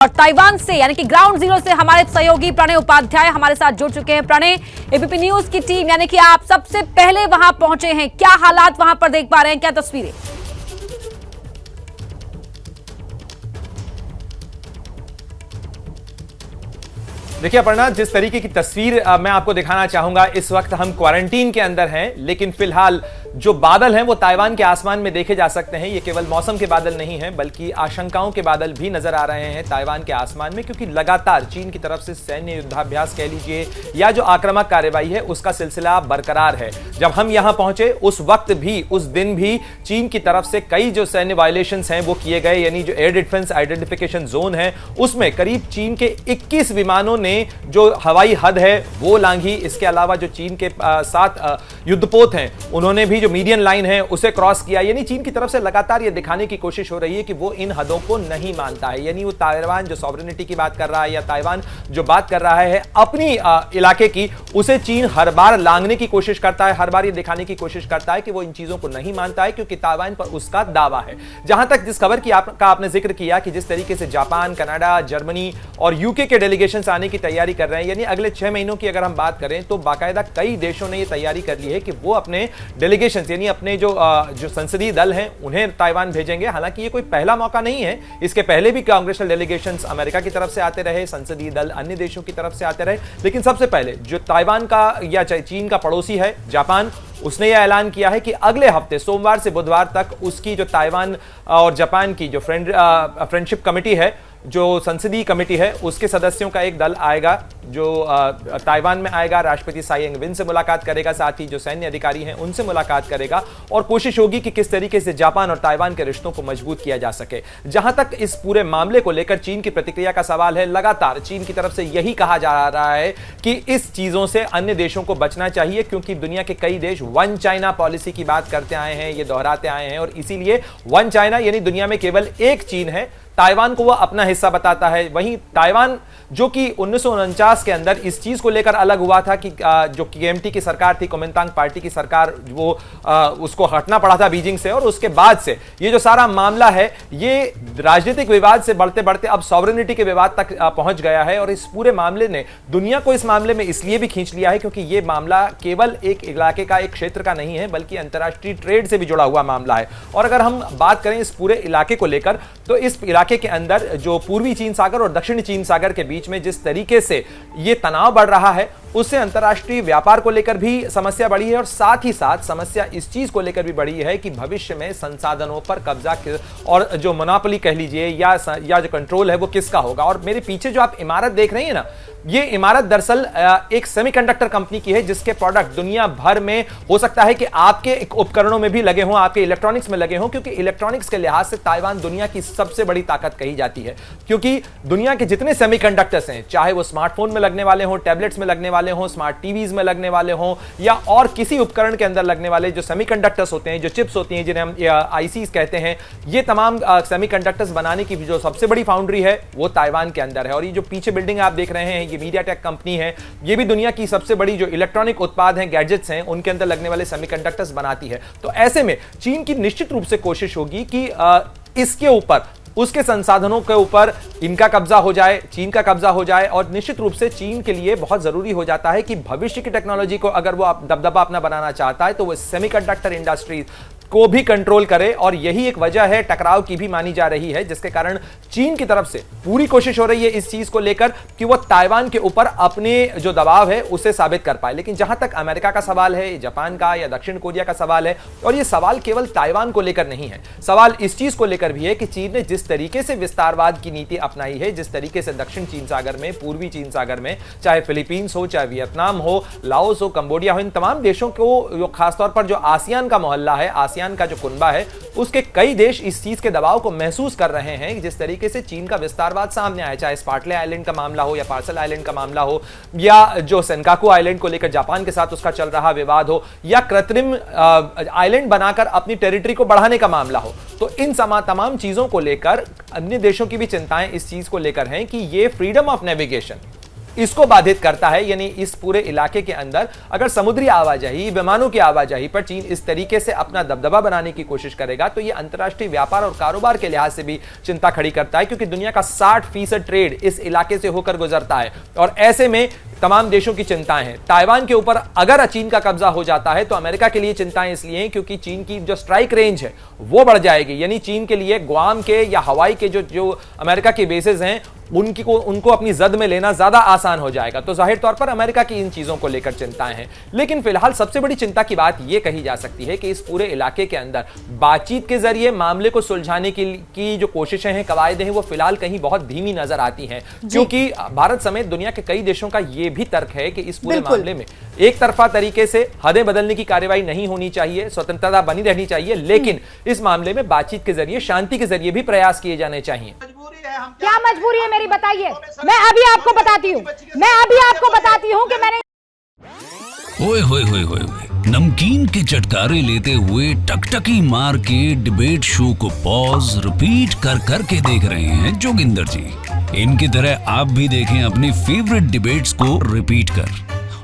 और ताइवान से यानी कि ग्राउंड जीरो से हमारे सहयोगी प्रणय उपाध्याय हमारे साथ जुड़ चुके हैं। प्रणय, एबीपी न्यूज की टीम यानी कि आप सबसे पहले वहां पहुंचे हैं, क्या हालात वहां पर देख पा रहे हैं, क्या तस्वीरें? देखिए अपर्णा, जिस तरीके की तस्वीर मैं आपको दिखाना चाहूंगा, इस वक्त हम क्वारंटीन के अंदर हैं, लेकिन फिलहाल जो बादल हैं वो ताइवान के आसमान में देखे जा सकते हैं। ये केवल मौसम के बादल नहीं हैं, बल्कि आशंकाओं के बादल भी नजर आ रहे हैं ताइवान के आसमान में, क्योंकि लगातार चीन की तरफ से सैन्य युद्धाभ्यास कह लीजिए या जो आक्रामक कार्रवाई है उसका सिलसिला बरकरार है। जब हम यहां पहुंचे उस वक्त भी, उस दिन भी चीन की तरफ से कई जो सैन्य वायलेशंस हैं वो किए गए, यानी जो एयर डिफेंस आइडेंटिफिकेशन जोन है उसमें करीब चीन के 21 विमानों ने जो हवाई हद है वो लांघी। इसके अलावा जो चीन के 7 युद्धपोत हैं उन्होंने भी जो मीडियन लाइन है उसे क्रॉस किया। यानी चीन की तरफ से लगातार यह दिखाने की कोशिश हो रही है कि वो इन हदों को नहीं मानता है। यानी वो ताइवान जो सॉवरेनिटी की बात कर रहा है या ताइवान जो बात कर रहा है अपनी इलाके की, उसे चीन हर बार लांघने की कोशिश करता है, हर बार ये दिखाने की कोशिश करता है कि वो इन चीजों को नहीं मानता है, क्योंकि ताइवान पर उसका दावा है। जहां तक जिस खबर की आपने जिक्र किया कि जिस तरीके से जापान, कनाडा, जर्मनी और यूके के डेलीगेशंस आने की तैयारी कर रहे हैं, यानी अगले 6 महीनों की अगर हम बात करें तो बाकायदा कई देशों ने यह तैयारी कर ली है कि वो अपने डेलीगेशंस यानी अपने जो संसदीय दल हैं उन्हें ताइवान भेजेंगे। हालांकि ये कोई पहला मौका नहीं है, इसके पहले भी कांग्रेशनल डेलीगेशंस अमेरिका की तरफ से आते रहे, संसदीय दल अन्य देशों की तरफ से आते रहे, लेकिन सबसे पहले जो ताइवान का या चीन का पड़ोसी है जापान, उसने यह ऐलान किया है कि अगले हफ्ते सोमवार से बुधवार तक उसकी जो ताइवान और जापान की जो फ्रेंडशिप कमेटी है, जो संसदीय कमेटी है, उसके सदस्यों का एक दल आएगा जो ताइवान में आएगा, राष्ट्रपति साई इंग-वेन से मुलाकात करेगा, साथ ही जो सैन्य अधिकारी हैं उनसे मुलाकात करेगा और कोशिश होगी कि किस तरीके से जापान और ताइवान के रिश्तों को मजबूत किया जा सके। जहां तक इस पूरे मामले को लेकर चीन की प्रतिक्रिया का सवाल है, लगातार चीन की तरफ से यही कहा जा रहा है कि इस चीजों से अन्य देशों को बचना चाहिए, क्योंकि दुनिया के कई देश वन चाइना पॉलिसी की बात करते आए हैं, ये दोहराते आए हैं, और इसीलिए वन चाइना यानी दुनिया में केवल एक चीन है, ताइवान को वह अपना हिस्सा बताता है। वहीं ताइवान जो कि 1949 के अंदर इस चीज को लेकर अलग हुआ था कि जो केएमटी की सरकार थी, कुमिंतांग पार्टी की सरकार, वो उसको हटना पड़ा था बीजिंग से, और उसके बाद से ये जो सारा मामला है ये राजनीतिक विवाद से बढ़ते बढ़ते अब सॉवरेनिटी के विवाद तक पहुंच गया है। और इस पूरे मामले ने दुनिया को इस मामले में इसलिए भी खींच लिया है क्योंकि ये मामला केवल एक इलाके का, एक क्षेत्र का नहीं है, बल्कि अंतर्राष्ट्रीय ट्रेड से भी जुड़ा हुआ मामला है। और अगर हम बात करें इस पूरे इलाके को लेकर, तो इस इलाके के अंदर जो पूर्वी चीन सागर और दक्षिणी चीन सागर के बीच में जिस तरीके से ये तनाव बढ़ रहा है, उससे अंतर्राष्ट्रीय व्यापार को लेकर भी समस्या बढ़ी है, और साथ ही साथ समस्या इस चीज को लेकर भी बढ़ी है कि भविष्य में संसाधनों पर कब्जा और जो मोनोपोली कह लीजिए या जो कंट्रोल है वो किसका होगा। और मेरे पीछे जो आप इमारत देख रहे हैं ना, ये इमारत दरअसल एक सेमीकंडक्टर कंपनी की है, जिसके प्रोडक्ट दुनिया भर में हो सकता है कि आपके उपकरणों में भी लगे हों, आपके इलेक्ट्रॉनिक्स में लगे हों, क्योंकि इलेक्ट्रॉनिक्स के लिहाज से ताइवान दुनिया की सबसे बड़ी ताकत कही जाती है। क्योंकि दुनिया के जितने सेमीकंडक्टर्स हैं, चाहे वो स्मार्टफोन में लगने वाले हों, टैबलेट्स में लगने वाले हों, स्मार्ट टीवीज में लगने वाले हों, या और किसी उपकरण के अंदर लगने वाले जो सेमीकंडक्टर्स होते हैं, जो चिप्स होती हैं, जिन्हें हम आईसीज कहते हैं, ये तमाम सेमीकंडक्टर्स बनाने की जो सबसे बड़ी फाउंड्री है वो ताइवान के अंदर है। और ये जो पीछे बिल्डिंग आप देख रहे हैं, ये मीडियाटेक कंपनी है, ये भी दुनिया की सबसे बड़ी जो इलेक्ट्रॉनिक उत्पाद हैं, गैजेट्स हैं, उनके अंदर लगने वाले सेमीकंडक्टर्स बनाती है। तो ऐसे में चीन की निश्चित रूप से कोशिश होगी कि इसके ऊपर, उसके संसाधनों के ऊपर इनका कब्जा हो जाए, चीन का कब्जा हो जाए। और निश्चित रूप से चीन के लिए बहुत जरूरी हो जाता है कि भविष्य की टेक्नोलॉजी को अगर वो दबदबा अपना बनाना चाहता है तो वो सेमीकंडक्टर इंडस्ट्री को भी कंट्रोल करे, और यही एक वजह है टकराव की भी मानी जा रही है, जिसके कारण चीन की तरफ से पूरी कोशिश हो रही है इस चीज को लेकर कि वो ताइवान के ऊपर अपने जो दबाव है उसे साबित कर पाए। लेकिन जहां तक अमेरिका का सवाल है, जापान का या दक्षिण कोरिया का सवाल है, और ये सवाल केवल ताइवान को लेकर नहीं है, सवाल इस चीज को लेकर भी है कि चीन ने जिस तरीके से विस्तारवाद की नीति अपनाई है, जिस तरीके से दक्षिण चीन सागर में, पूर्वी चीन सागर में, चाहे फिलीपींस हो, चाहे वियतनाम हो, लाओस हो, कंबोडिया हो, इन तमाम देशों को, खासतौर पर जो आसियान का मोहल्ला है, आसियान का जो कुनबा है, उसके कई देश इस चीज के दबाव को महसूस कर रहे हैं। जिस तरीके से चीन का विस्तारवाद सामने आया, चाहे स्पार्टले आइलैंड का मामला हो या पार्सल आइलैंड का मामला हो, या जो सेनकाकू आइलैंड को लेकर जापान के साथ उसका चल रहा विवाद हो, या कृत्रिम आइलैंड बनाकर अपनी टेरिटरी को बढ़ाने का मामला हो, तो इन तमाम चीजों को लेकर अन्य देशों की भी चिंताएं इस चीज को लेकर हैं कि ये फ्रीडम ऑफ नेविगेशन, इसको बाधित करता है। यानी इस पूरे इलाके के अंदर अगर समुद्री आवाजाही, विमानों की आवाजाही पर चीन इस तरीके से अपना दबदबा बनाने की कोशिश करेगा तो यह अंतर्राष्ट्रीय व्यापार और कारोबार के लिहाज से भी चिंता खड़ी करता है, क्योंकि दुनिया का 60% ट्रेड इस इलाके से होकर गुजरता है। और ऐसे में तमाम देशों की चिंताएं हैं। ताइवान के ऊपर अगर चीन का कब्जा हो जाता है तो अमेरिका के लिए चिंताएं इसलिए हैं क्योंकि चीन की जो स्ट्राइक रेंज है वो बढ़ जाएगी। यानी चीन के लिए ग्वाम के या हवाई के जो अमेरिका के बेसेस हैं उनको अपनी जद में लेना ज्यादा आसान हो जाएगा। तो जाहिर तौर पर अमेरिका की इन चीजों को लेकर चिंताएं हैं। लेकिन फिलहाल सबसे बड़ी चिंता की बात यह कही जा सकती है कि इस पूरे इलाके के अंदर बातचीत के जरिए मामले को सुलझाने की जो कोशिशें हैं, कवायदे हैं, वो फिलहाल कहीं बहुत धीमी नजर आती हैं, क्योंकि भारत समेत दुनिया के कई देशों का यह भी तर्क है कि इस पूरे मामले में एक तरफा तरीके से हदें बदलने की कार्रवाई नहीं होनी चाहिए, स्वतंत्रता बनी रहनी चाहिए, लेकिन इस मामले में बातचीत के जरिए, शांति के जरिए भी प्रयास किए जाने चाहिए। क्या मजबूरी है मेरी, बताइए। मैं अभी आपको बताती हूँ कि मैंने ओए होए होए होए नमकीन के चटकारे लेते हुए टकटकी मार के डिबेट शो को पॉज रिपीट कर करके देख रहे हैं जोगिंदर जी। इनकी तरह आप भी देखें अपनी फेवरेट डिबेट्स को रिपीट कर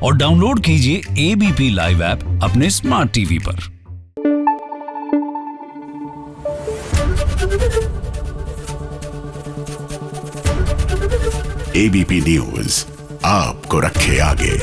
और डाउनलोड कीजिए एबीपी लाइव ऐप अपने स्मार्ट टीवी पर। एबीपी न्यूज आपको रखे आगे।